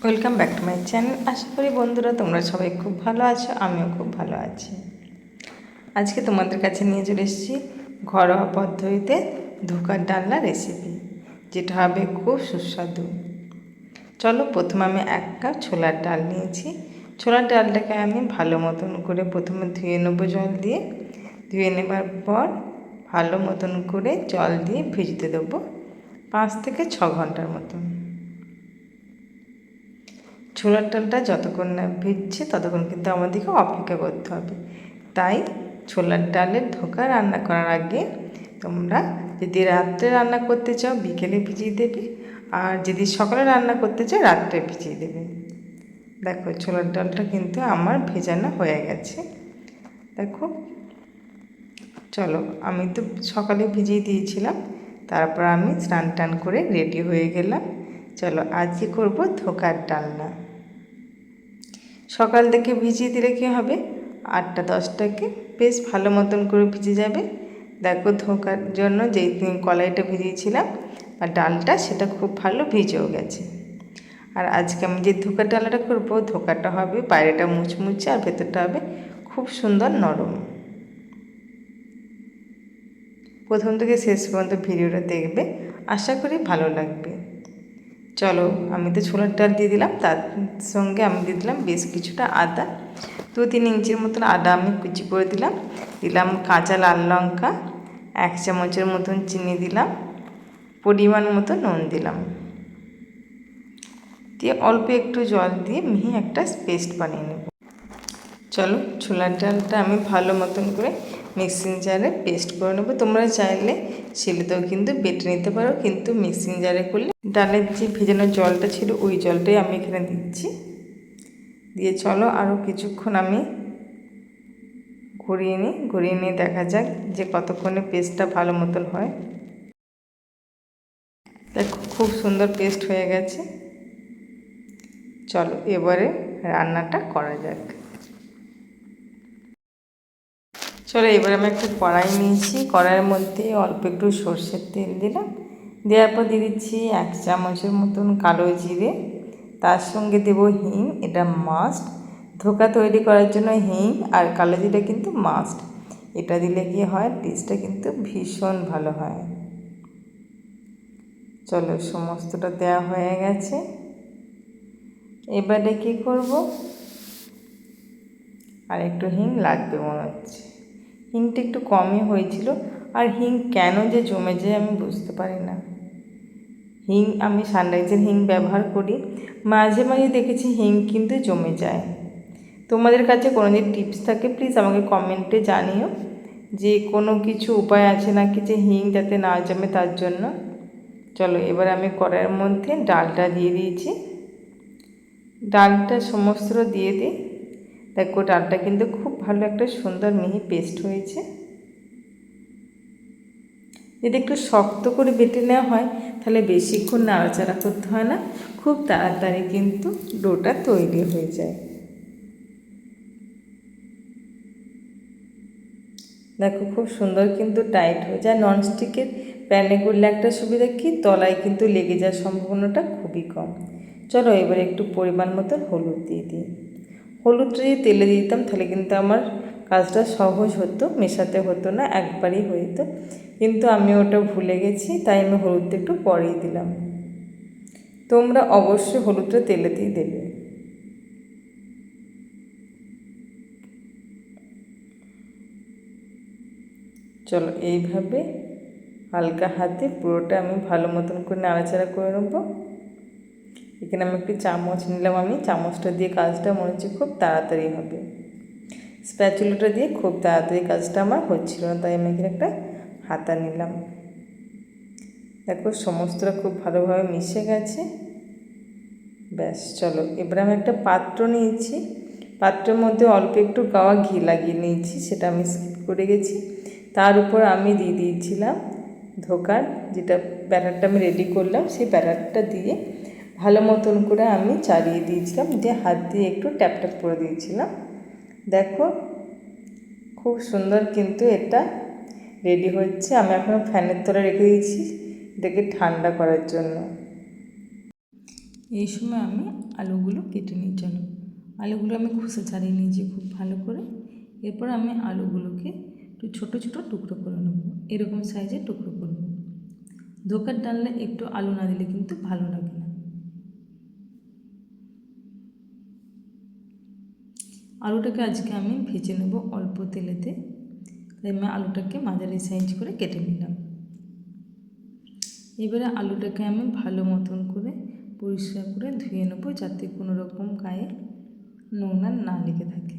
Welcome back to my channel. আশা করি বন্ধুরা তোমরা সবাই খুব ভালো আছো, আমিও খুব ভালো আছি। আজকে তোমাদের কাছে নিয়ে চলে এসেছি ঘরোয়া পদ্ধতিতে ধোকার ডালনা রেসিপি, যেটা হবে খুব সুস্বাদু। চলো, প্রথমে আমি 1 কাপ ছোলার ডাল নিয়েছি। ছোলার ডালটাকে আমি ভালো মতন করে প্রথমে ধুয়ে নেবো জল দিয়ে। ধুয়ে নেবার পর ভালো মতন করে জল দিয়ে ভিজতে দেবো 5 থেকে 6 ঘন্টার মতন। ছোলার ডালটা যতক্ষণ না ভিজছে ততক্ষণ কিন্তু আমাদেরকে অপেক্ষা করতে হবে। তাই ছোলার ডালের ধোকা রান্না করার আগে তোমরা যদি রাত্রে রান্না করতে চাও বিকেলে ভিজিয়ে দেবে, আর যদি সকালে রান্না করতে চাও রাত্রে ভিজিয়ে দেবে। দেখো, ছোলার ডালটা কিন্তু আমার ভেজানো হয়ে গেছে। দেখো, চলো, আমি তো সকালে ভিজিয়ে দিয়েছিলাম, তারপর আমি স্নান টান করে রেডি হয়ে গেলাম। চলো, আজকে করব ধোকার ডালনা। সকাল থেকে ভিজিয়ে দিলে কী হবে, 8টা-10টাকে বেশ ভালো মতন করে ভিজে যাবে। দেখো, ধোকার জন্য যেই কলাইটা ভিজিয়েছিলাম আর ডালটা, সেটা খুব ভালো ভিজেও গেছে। আর আজকে আমি যে ধোকার ডালটা করবো, ধোকাটা হবে বাইরেটা মুচমুচে আর ভেতরটা হবে খুব সুন্দর নরম। প্রথম থেকে শেষ পর্যন্ত ভিডিওটা দেখবে, আশা করি ভালো লাগবে। চলো, আমি তো ছোলার ডাল দিয়ে দিলাম, তার সঙ্গে আমি দিয়ে দিলাম বেশ কিছুটা আদা। 2-3 ইঞ্চির মতন আদা আমি কুচি করে দিলাম। দিলাম কাঁচা লাল লঙ্কা, 1 চামচের মতন চিনি দিলাম, পরিমাণ মতো নুন দিলাম, দিয়ে অল্প একটু জল দিয়ে মিহি একটা পেস্ট বানিয়ে নেব। চলো, ছোলার ডালটা আমি ভালো মতন করে মিক্সিং জারে পেস্ট করে নেবো। তোমরা চাইলে শিলেতেও কিন্তু বেটে নিতে পারো, কিন্তু মিক্সিং জারে করলে ডালের যে ভেজানো জলটা ছিল ওই জলটাই আমি এখানে দিচ্ছি। দিয়ে চলো আরও কিছুক্ষণ আমি ঘুরিয়ে নিয়ে দেখা যাক যে কতক্ষণে পেস্টটা ভালো মতন হয়। দেখো, খুব সুন্দর পেস্ট হয়ে গেছে। চলো, এবারে রান্নাটা করা যাক। চলো, এবার আমি একটা কড়াই নিয়েছি, কড়াইয়ের মধ্যে অল্প একটু সর্ষের তেল দিলাম। দেওয়ার পর দিয়ে দিচ্ছি 1 চামচের মতন কালো জিরে, তার সঙ্গে দেব হিং। এটা মাস্ট, ধোকা তৈরি করার জন্য হিং আর কালো জিরে কিন্তু মাস্ট। এটা দিলে কি হয়, টেস্টটা কিন্তু ভীষণ ভালো হয়। চলো, সমস্তটা দেওয়া হয়ে গেছে। এবারে কী করব, আর একটু হিং লাগবে মনে হচ্ছে। হিংটা একটু কমই হয়েছিল, আর হিং কেন যে জমে যায় আমি বুঝতে পারি না। হিং আমি সানরাইজের হিং ব্যবহার করি, মাঝে মাঝে দেখেছি হিং কিন্তু জমে যায়। তোমাদের কাছে কোনো যদি টিপস থাকে প্লিজ আমাকে কমেন্টে জানিও, যে কোনো কিছু উপায় আছে নাকি যে হিং যাতে না জমে তার জন্য। চলো, এবার আমি কড়াইয়ের মধ্যে ডালটা দিয়ে দিয়েছি। ডালটা সমস্তটা দিয়ে দিই। দেখো, ডালটা কিন্তু খুব ভালো একটা সুন্দর মিহি পেস্ট হয়েছে। যদি একটু শক্ত করে বেটে নেওয়া হয় তাহলে বেশিক্ষণ নাড়াচাড়া করতে হয় না, খুব তাড়াতাড়ি কিন্তু ডোটা তৈরি হয়ে যায়। দেখো, খুব সুন্দর কিন্তু টাইট হয়ে যায়। ননস্টিকের প্যানে করলে একটা সুবিধা কি, তলায় কিন্তু লেগে যাওয়ার সম্ভাবনাটা খুবই কম। চলো, এবারে একটু পরিমাণ মতো হলুদ দিয়ে দিই। হলুদটা যদি তেলে দিতাম তাহলে কিন্তু আমার কাজটা সহজ হতো, মেশাতে হতো না, একবারই হয়ে যেত। কিন্তু আমি ওটা ভুলে গেছি, তাই আমি হলুদটা একটু পরেই দিলাম। তোমরা অবশ্যই হলুদটা তেলে দিয়ে দেবে। চলো, এইভাবে হালকা হাতে পুরোটা আমি ভালো মতন করে নাড়াচাড়া করে নেবো। এখানে আমি একটি চামচ নিলাম, আমি চামচটা দিয়ে কাজটা মনে হচ্ছে খুব তাড়াতাড়ি হবে। স্প্যাচুলাটা দিয়ে খুব তাড়াতাড়ি কাজটা আমার হচ্ছিল না, তাই আমি এখানে একটা হাতা নিলাম। দেখো, সমস্তটা খুব ভালোভাবে মিশে গেছে। ব্যাস, চলো, এবার আমি একটা পাত্র নিয়েছি। পাত্রের মধ্যে অল্প একটু গাওয়া ঘি লাগিয়ে নিয়েছি, সেটা আমি স্কিপ করে গেছি। তার উপর আমি দিয়ে দিয়েছিলাম ধোকার যেটা ব্যাটারটা আমি রেডি করলাম, সেই ব্যাটারটা দিয়ে ভালো মতন করে আমি চালিয়ে দিয়েছিলাম, দিয়ে হাত দিয়ে একটু ট্যাপ ট্যাপ করে দিয়েছিলাম। দেখো, খুব সুন্দর কিন্তু এটা রেডি হচ্ছে। আমি এখন ফ্যানের তলায় রেখে দিয়েছি এটাকে ঠান্ডা করার জন্য। এই সময় আমি আলুগুলো কেটে নিই। চলো, আলুগুলো আমি খোসা ছাড়িয়ে নিয়েছি খুব ভালো করে। এরপর আমি আলুগুলোকে একটু ছোটো ছোটো টুকরো করে নেব, এরকম সাইজের টুকরো করব। ধোকার ডালনা একটু আলু না দিলে কিন্তু ভালো লাগে না। আলুটাকে আজকে আমি ভেজে নেব অল্প তেলেতে, তাই আমি আলুটাকে মাঝারি সাইজ করে কেটে নিলাম। এবারে আলুটাকে আমি ভালো মতন করে পরিষ্কার করে ধুয়ে নেব, যাতে কোনো রকম গায়ে নোংরা না লেগে থাকে।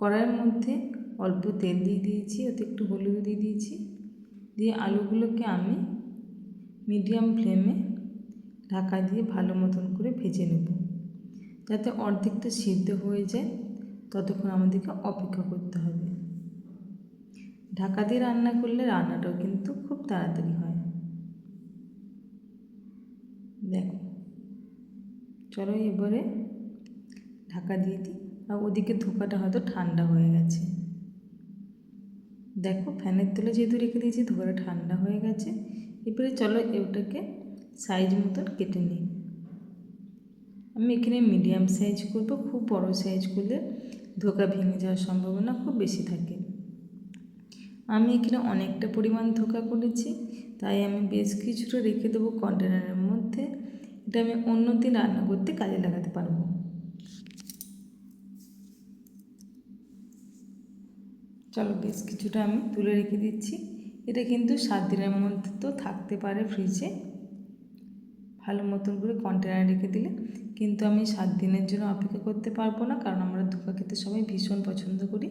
কড়াইয়ের মধ্যে অল্প তেল দিয়ে দিয়েছি, ওতে একটু হলুদ দিয়ে দিয়েছি, দিয়ে আলুগুলোকে আমি মিডিয়াম ফ্লেমে ঢাকা দিয়ে ভালো মতন করে ভেজে নেব, যাতে অর্ধেকটা সিদ্ধ হয়ে যায়। ততক্ষণ আমাদেরকে অপেক্ষা করতে হবে। ঢাকা দিয়ে রান্না করলে রান্নাটাও কিন্তু খুব তাড়াতাড়ি হয়। দেখো, চলো এবারে ঢাকা দিয়ে দিই। আর ওদিকে ধোকাটা হয়তো ঠান্ডা হয়ে গেছে। দেখো, ফ্যানের তলে যেহেতু রেখে দিয়েছি, ধোকাটা ঠান্ডা হয়ে গেছে। এবারে চলো ওটাকে সাইজ মতন কেটে নিই। আমি এখানে মিডিয়াম সাইজ করব, খুব বড় সাইজ করলে ধোকা ভেঙে যাওয়ার সম্ভাবনা খুব বেশি থাকে। আমি এখানে অনেকটা পরিমাণ ধোকা করেছি, তাই আমি বেশ কিছুটা রেখে দেবো কন্টেনারের মধ্যে। এটা আমি অন্য দিন রান্না করতে কাজে লাগাতে পারবো। চলো, বেশ কিছুটা আমি তুলে রেখে দিচ্ছি। এটা কিন্তু 7 দিনের মধ্যে তো থাকতে পারে ফ্রিজে, ভালো মতন করে কন্টেনারে রেখে দিলে। কিন্তু আমি 7 দিনের জন্য অপেক্ষা করতে পারবো না, কারণ আমরা ধোকা খেতে সবাই ভীষণ পছন্দ করি।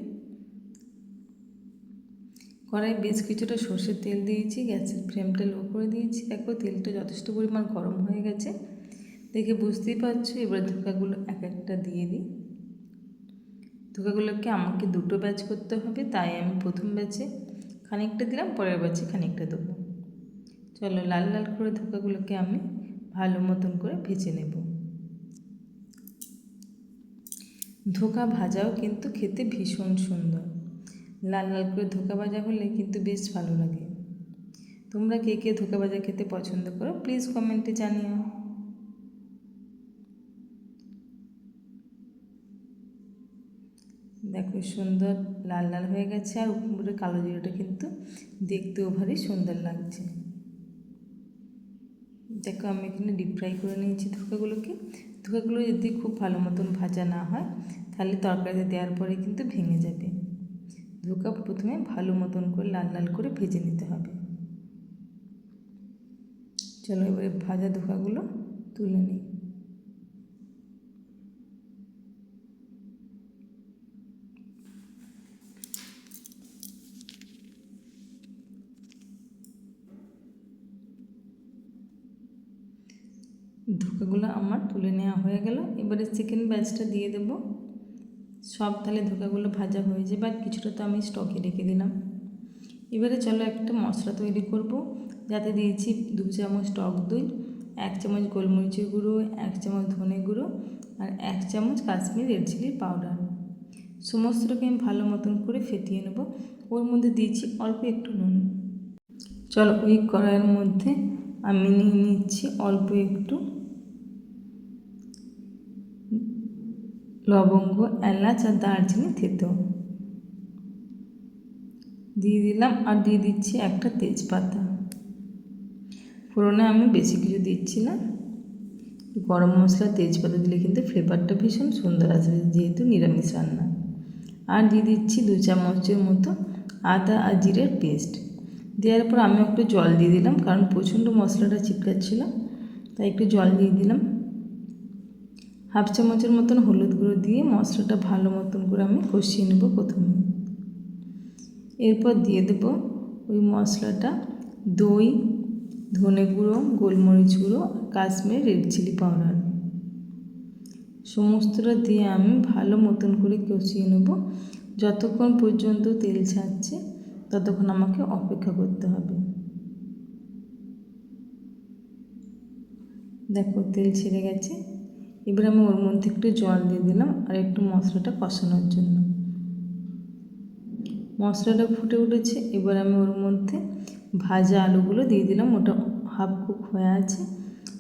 কড়াই বেশ কিছুটা সর্ষের তেল দিয়েছি, গ্যাসের ফ্লেমটা লো করে দিয়েছি। দেখো, তেলটা যথেষ্ট পরিমাণ গরম হয়ে গেছে, দেখে বুঝতেই পারছো। এবার ধোকাগুলো এক একটা দিয়ে দিই। ধোকাগুলোকে আমাকে 2টো ব্যাচ করতে হবে, তাই আমি প্রথম ব্যাচে খানিকটা দিলাম, পরের ব্যাচে খানিকটা দেবো। চলো, লাল লাল করে ধোকাগুলোকে আমি ভালো মতন করে ভেজে নেব। ধোকা ভাজাও কিন্তু খেতে ভীষণ সুন্দর। লাল লাল করে ধোকা ভাজা হলে কিন্তু বেশ ভালো লাগে। তোমরা কে কে ধোকা ভাজা খেতে পছন্দ করো প্লিজ কমেন্টে জানিও। দেখো, সুন্দর লাল লাল হয়ে গেছে, আর উপরে কালো জিরাটা কিন্তু দেখতেও ভারী সুন্দর লাগছে। দেখো, আমি এখানে ডিপ ফ্রাই করে নিয়েছি ধোকাগুলোকে। ধোকাগুলো যদি খুব ভালো মতন ভাজা না হয়, তাহলে তরকারিতে দেওয়ার পরে কিন্তু ভেঙে যাবে। ধোকা প্রথমে ভালো মতন করে লাল লাল করে ভেজে নিতে হবে। চলো, এবারে ভাজা ধোকাগুলো তুলে নিই। ধোকাগুলো আমার তুলে নেওয়া হয়ে গেল। এবারে সেকেন্ড ব্যাচটা দিয়ে দেব। সব তাহলে ধোকাগুলো ভাজা হয়ে যাবে, আর কিছুটা তো আমি স্টকে রেখে দিলাম। এবারে চলো একটা মশলা তৈরি করব, যাতে দিয়েছি 2 চামচ টক দই, 1 চামচ গোলমরিচের গুঁড়ো, 1 চামচ ধনে গুঁড়ো, আর 1 চামচ কাশ্মীরি রেড চিলি পাউডার। সমস্তটাকে আমি ভালো মতন করে ফেটিয়ে নেব। ওর মধ্যে দিয়েছি অল্প একটু নুন। চলো, ওই কড়াইয়ের মধ্যে আমি নিয়ে নিচ্ছি অল্প একটু লবঙ্গ, এলাচ আর দারচিনি থেতো দিয়ে দিলাম, আর দিয়ে দিচ্ছি একটা তেজপাতা। ফোড়নে আমি বেশি কিছু দিচ্ছি না। গরম মশলা, তেজপাতা দিলে কিন্তু ফ্লেভারটা ভীষণ সুন্দর আসবে, যেহেতু নিরামিষ রান্না। আর দিয়ে দিচ্ছি 2 চামচের মতো আদা আর জিরের পেস্ট। দেওয়ার পর আমি একটু জল দিয়ে দিলাম, কারণ প্রচণ্ড মশলাটা চিপকাচ্ছিল, তাই একটু জল দিয়ে দিলাম। 1/2 চামচের মতন হলুদ গুঁড়ো দিয়ে মশলাটা ভালো মতন করে আমি কষিয়ে নেব প্রথমে। এরপর দিয়ে দেব ওই মশলাটা দই, ধনে গুঁড়ো, গোলমরিচ গুঁড়ো, কাশ্মীরি রেড চিলি পাউডার। সমস্তটা দিয়ে আমি ভালো মতন করে কষিয়ে নেব। যতক্ষণ পর্যন্ত তেল ছাড়ছে ততক্ষণ আমাকে অপেক্ষা করতে হবে। দেখো, তেল ছেড়ে গেছে। এবার আমি ওর মধ্যে একটু জল দিয়ে দিলাম, আর একটু মশলাটা কষানোর জন্য। মশলাটা ফুটে উঠেছে, এবার আমি ওর মধ্যে ভাজা আলুগুলো দিয়ে দিলাম, ওটা হাফ কুক হয়ে আছে।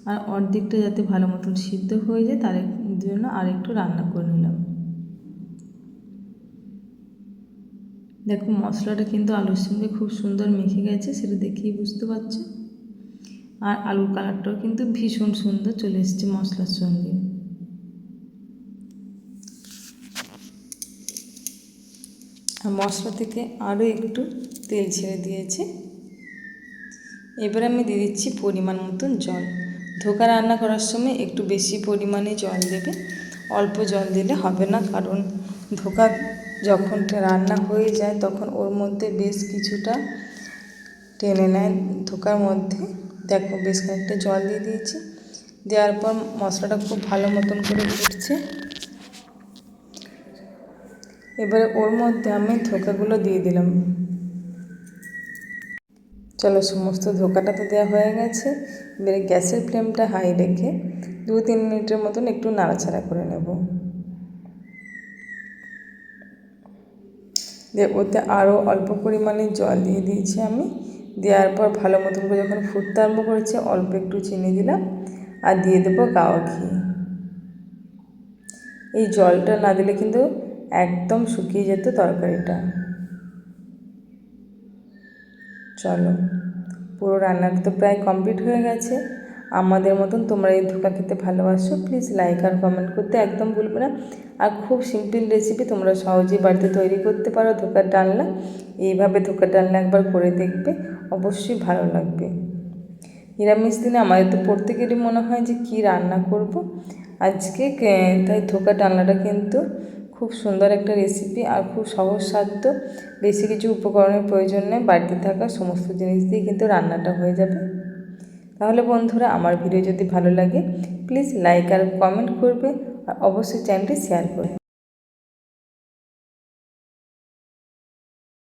আর অর্ধেকটা যাতে ভালো মতন সিদ্ধ হয়ে যায় তার জন্য আর একটু রান্না করে নিলাম। দেখো মশলাটা কিন্তু আলুর সঙ্গে খুব সুন্দর মেখে গেছে, সেটা দেখেই বুঝতে পারছো। আর আলুর কালারটাও কিন্তু ভীষণ সুন্দর চলে এসেছে মশলার সঙ্গে। আর মশলা থেকে আরও একটু তেল ছেড়ে দিয়েছে। এবার আমি দিয়ে দিচ্ছি পরিমাণ মতন জল। ধোকা রান্না করার সময় একটু বেশি পরিমাণে জল দেবে, অল্প জল দিলে হবে না, কারণ ধোকা যখন রান্না হয়ে যায় তখন ওর মধ্যে বেশ কিছুটা টেনে নেয় ধোকার মধ্যে। দেখো বেশ খানিকটা জল দিয়ে দিয়েছি, দেওয়ার পর মশলাটা খুব ভালো মতন করে ফুটছে। এবারে ওর মধ্যে আমি ধোকাগুলো দিয়ে দিলাম। চলো সমস্ত ধোকাটা তো দেওয়া হয়ে গেছে। এবারে গ্যাসের ফ্লেমটা হাই রেখে 2-3 মিনিটের মতন একটু নাড়াচাড়া করে নেব। দিয়ে ওতে আরও অল্প পরিমাণে জল দিয়ে দিয়েছি আমি। দেওয়ার পর ভালো মতন করে যখন ফুটতে আরম্ভ করেছে অল্প একটু চিনি দিলাম আর দিয়ে দেবো গাওয়া ঘি। এই জলটা না দিলে কিন্তু একদম শুকিয়ে যেত তরকারিটা। চলো পুরো রান্নাটা তো প্রায় কমপ্লিট হয়ে গেছে। আমাদের মতন তোমরা এই ধোকা খেতে ভালোবাসো, প্লিজ লাইক আর কমেন্ট করতে একদম ভুলবে না। আর খুব সিম্পল রেসিপি, তোমরা সহজেই বাড়িতে তৈরি করতে পারো ধোকার ডালনা। এইভাবে ধোকার ডালনা একবার করে দেখবে, অবশ্যই ভালো লাগবে। নিরামিষ দিনে আমাদের তো প্রত্যেকেরই মনে হয় যে কী রান্না করব আজকে, তাই ধোকার ডালনাটা কিন্তু খুব সুন্দর একটা রেসিপি আর খুব সহজসাধ্য। বেশি কিছু উপকরণের প্রয়োজন নেই, বাড়িতে থাকা সমস্ত জিনিস দিয়ে কিন্তু রান্নাটা হয়ে যাবে। তাহলে বন্ধুরা আমার ভিডিও যদি ভালো লাগে প্লিজ লাইক আর কমেন্ট করবে আর অবশ্যই চ্যানেলটি শেয়ার করবে।